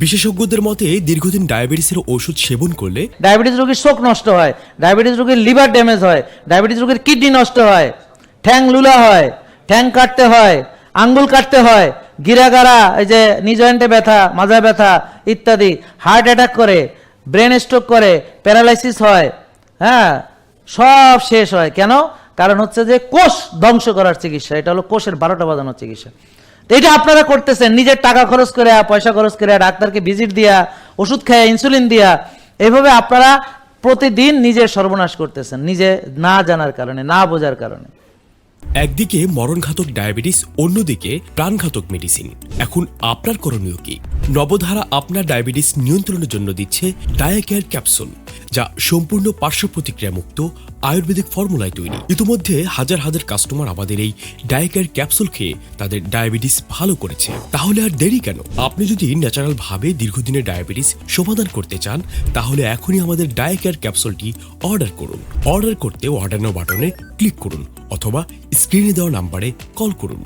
বিশেষজ্ঞদের মতে দীর্ঘদিন ডায়াবেটিসের ওষুধ সেবন করলে ডায়াবেটিস রোগীর চোখ নষ্ট হয়, ডায়াবেটিস রোগীর লিভার ড্যামেজ হয়, ডায়াবেটিস রোগীর কিডনি নষ্ট হয়, ঠ্যাং লুলা হয়, ঠ্যাং কাটতে হয়, আঙ্গুল কাটতে হয়, গিরাগারা, এই যে নি জয়েন্টে ব্যথা, মাজা ব্যথা ইত্যাদি, হার্ট অ্যাটাক করে, ব্রেন স্ট্রোক করে, প্যারালাইসিস হয়, হ্যাঁ, সব শেষ হয়। কেন? কারণ হচ্ছে যে কোষ ধ্বংস করার চিকিৎসা, এটা হলো কোষের 12টা বাজানোর চিকিৎসা। তো এটা আপনারা করতেছেন নিজের টাকা খরচ করে, পয়সা খরচ করে, ডাক্তারকে ভিজিট দিয়া, ওষুধ খায়, ইনসুলিন দিয়া, এইভাবে আপনারা প্রতিদিন নিজের সর্বনাশ করতেছেন, নিজে না জানার কারণে, না বোঝার কারণে। একদিকে মরণঘাতক ডায়াবেটিস, অন্যদিকে প্রাণঘাতক মেডিসিন। এখন আপনার করণীয় কি? নবধারা আপনার ডায়াবেটিস নিয়ন্ত্রণের জন্য দিচ্ছে ডায়াকেয়ার ক্যাপসুল, যা সম্পূর্ণ পার্শ্ব প্রতিক্রিয়া মুক্ত আয়ুর্বেদিক ফর্মুলায় তৈরি। ইতিমধ্যে হাজার হাজার কাস্টমার আমাদের এই ডায়াকেয়ার ক্যাপসুল খেয়ে তাদের ডায়াবেটিস ভালো করেছে। তাহলে আর দেরি কেন? আপনি যদি ন্যাচারাল ভাবে দীর্ঘদিনের ডায়াবেটিস সমাধান করতে চান, তাহলে এখনই আমাদের ডায়াকেয়ার ক্যাপসুলটি অর্ডার করুন। অর্ডার করতে অর্ডার নাও বাটনে ক্লিক করুন অথবা স্ক্রিনে দেওয়া নাম্বারে কল করুন।